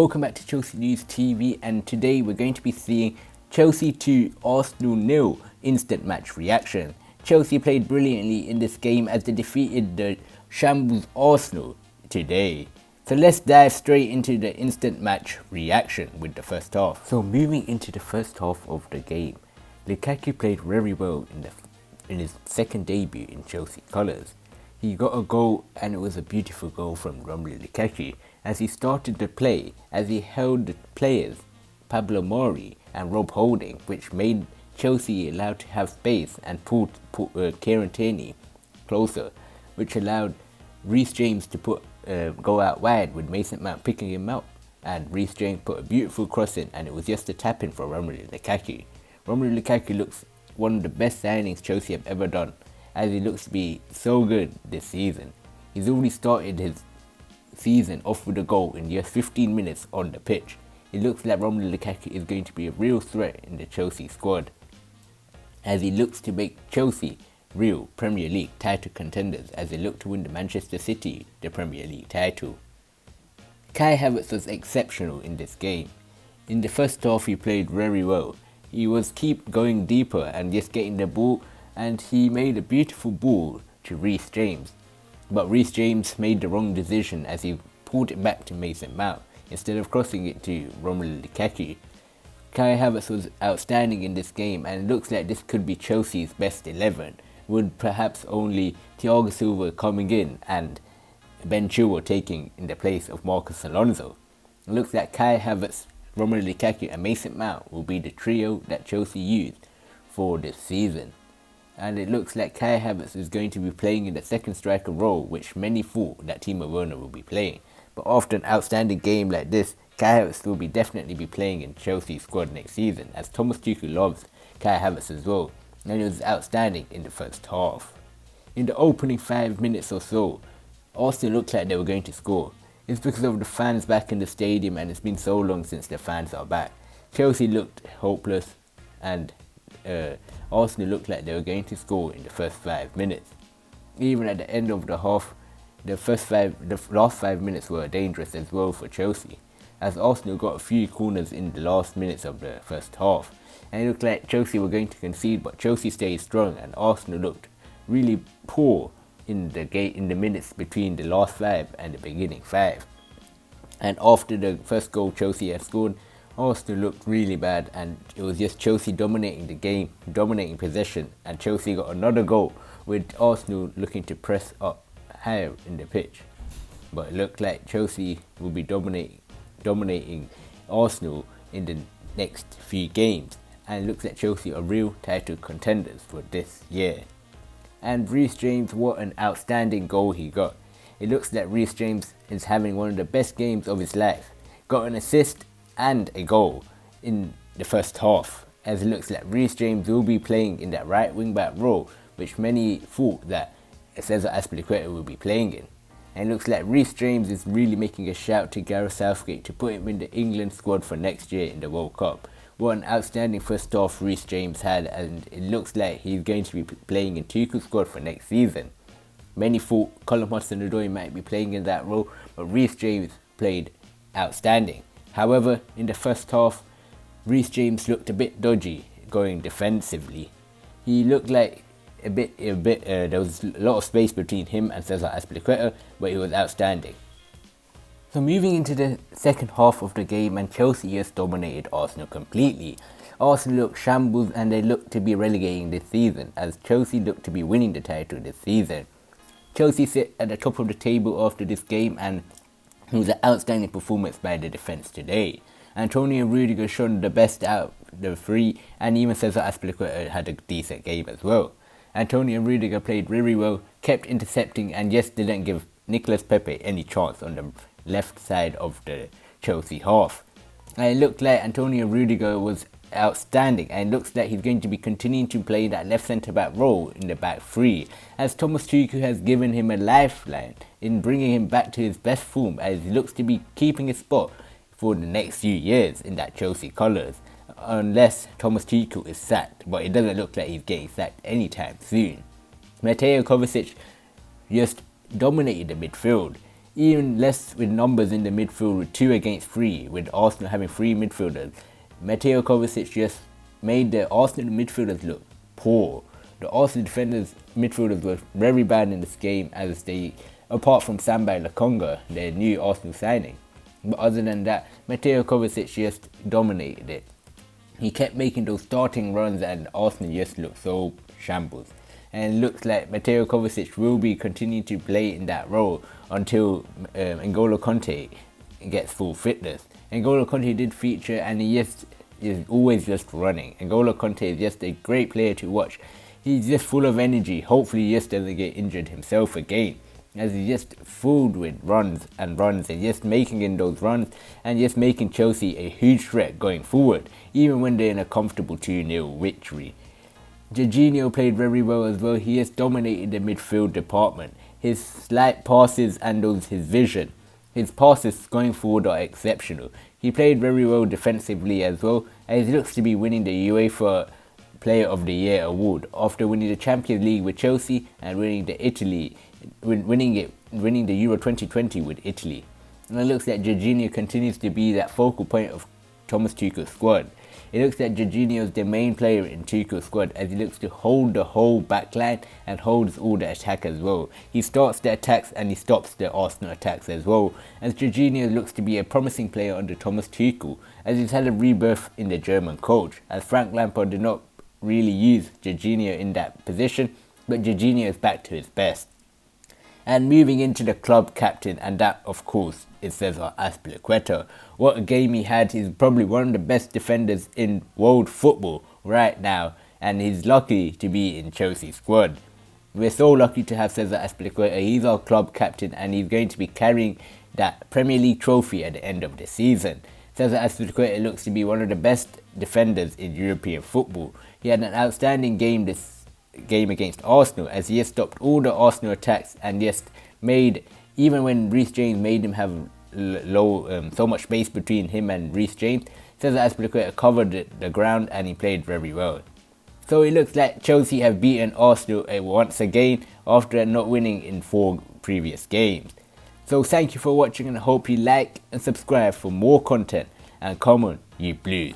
Welcome back to Chelsea News TV, and today we're going to be seeing Chelsea 2, Arsenal 0 instant match reaction. Chelsea played brilliantly in this game as they defeated the shambles Arsenal today. So let's dive straight into the instant match reaction with the first half. So moving into the first half of the game, Lukaku played very well in his second debut in Chelsea colours. He got a goal, and it was a beautiful goal from Lukaku as he started to play, as he held the players Pablo Mari and Rob Holding, which made Chelsea allowed to have space and pulled Kieran Tierney closer, which allowed Reece James to go out wide with Mason Mount picking him out, and Reece James put a beautiful cross in, and it was just a tap in for Romelu Lukaku. Romelu Lukaku looks one of the best signings Chelsea have ever done, as he looks to be so good this season. He's already started his season off with a goal in just 15 minutes on the pitch. It looks like Romelu Lukaku is going to be a real threat in the Chelsea squad, as he looks to make Chelsea real Premier League title contenders as they look to win the Manchester City the Premier League title. Kai Havertz was exceptional in this game. In the first half he played very well. He was keep going deeper and just getting the ball, and he made a beautiful ball to Reece James. But Reece James made the wrong decision as he pulled it back to Mason Mount instead of crossing it to Romelu Lukaku. Kai Havertz was outstanding in this game, and it looks like this could be Chelsea's best 11, with perhaps only Thiago Silva coming in and Ben Chilwell taking in the place of Marcos Alonso. It looks like Kai Havertz, Romelu Lukaku and Mason Mount will be the trio that Chelsea used for this season. And it looks like Kai Havertz is going to be playing in the second striker role, which many thought that Timo Werner will be playing. But after an outstanding game like this, Kai Havertz will definitely be playing in Chelsea's squad next season, as Thomas Tuchel loves Kai Havertz as well, and he was outstanding in the first half. In the opening 5 minutes or so, Arsenal looked like they were going to score. It's because of the fans back in the stadium, and it's been so long since the fans are back. Chelsea looked hopeless, and Arsenal looked like they were going to score in the first 5 minutes. Even at the end of the half, the last 5 minutes were dangerous as well for Chelsea, as Arsenal got a few corners in the last minutes of the first half, and it looked like Chelsea were going to concede, but Chelsea stayed strong, and Arsenal looked really poor in the minutes between the last 5 and the beginning 5. And after the first goal Chelsea had scored, Arsenal looked really bad, and it was just Chelsea dominating the game, dominating possession, and Chelsea got another goal with Arsenal looking to press up higher in the pitch. But it looked like Chelsea will be dominating Arsenal in the next few games, and it looks like Chelsea are real title contenders for this year. And Reece James, what an outstanding goal he got. It looks like Reece James is having one of the best games of his life. Got an assist and a goal in the first half, as it looks like Reece James will be playing in that right wing back role, which many thought that Cesar Azpilicueta will be playing in. And it looks like Reece James is really making a shout to Gareth Southgate to put him in the England squad for next year in the World Cup. What an outstanding first half Reece James had, and it looks like he's going to be playing in Tuchel's squad for next season. Many thought Callum Hudson-Odoi might be playing in that role, but Reece James played outstanding. However, in the first half, Reece James looked a bit dodgy going defensively. He looked like there was a lot of space between him and Cesar Azpilicueta, but he was outstanding. So moving into the second half of the game, and Chelsea just dominated Arsenal completely. Arsenal looked shambles, and they looked to be relegating this season, as Chelsea looked to be winning the title this season. Chelsea sit at the top of the table after this game, and it was an outstanding performance by the defence today. Antonio Rudiger shone the best out of the three, and even Cesar Azpilicueta had a decent game as well. Antonio Rudiger played really well, kept intercepting, and just didn't give Nicolas Pepe any chance on the left side of the Chelsea half. And it looked like Antonio Rudiger was outstanding, and it looks like he's going to be continuing to play that left centre back role in the back three, as Thomas Tuchel has given him a lifeline in bringing him back to his best form, as he looks to be keeping his spot for the next few years in that Chelsea colours, unless Thomas Tuchel is sacked, but it doesn't look like he's getting sacked anytime soon. Mateo Kovacic just dominated the midfield. even less with numbers in the midfield with 2 against 3, with Arsenal having 3 midfielders. Mateo Kovacic just made the Arsenal midfielders look poor. The Arsenal midfielders were very bad in this game, as they, apart from Samba Lokonga, their new Arsenal signing. But other than that, Mateo Kovacic just dominated it. He kept making those starting runs and Arsenal just looked so shambles. And it looks like Mateo Kovacic will be continuing to play in that role until N'Golo Kante gets full fitness. N'Golo Kante did feature, and he is always just running. N'Golo Kante is just a great player to watch. He's just full of energy. Hopefully he just doesn't get injured himself again, as he's just filled with runs and just making in those runs and just making Chelsea a huge threat going forward, even when they're in a comfortable 2-0 victory. Jorginho played very well as well. He has dominated the midfield department. His slight passes and his vision. His passes going forward are exceptional. He played very well defensively as well, and he looks to be winning the UEFA Player of the Year award after winning the Champions League with Chelsea and winning the Euro 2020 with Italy. And it looks like Jorginho continues to be that focal point of Thomas Tuchel's squad. It looks like Jorginho is the main player in Tuchel's squad, as he looks to hold the whole backline and holds all the attack as well. He starts the attacks and he stops the Arsenal attacks as well, as Jorginho looks to be a promising player under Thomas Tuchel, as he's had a rebirth in the German coach, as Frank Lampard did not really use Jorginho in that position, but Jorginho is back to his best. And moving into the club captain, and that of course is Cesar Azpilicueta. What a game he had. He's probably one of the best defenders in world football right now, and he's lucky to be in Chelsea's squad. We're so lucky to have Cesar Azpilicueta. He's our club captain, and he's going to be carrying that Premier League trophy at the end of the season. Cesar Azpilicueta looks to be one of the best defenders in European football. He had an outstanding game this game against Arsenal, as he has stopped all the Arsenal attacks and just made, even when Reece James made him have so much space between him and Reece James, Cesar Azpilicueta covered the ground and he played very well. So it looks like Chelsea have beaten Arsenal once again after not winning in 4 previous games. So thank you for watching, and I hope you like and subscribe for more content, and come on, you Blues.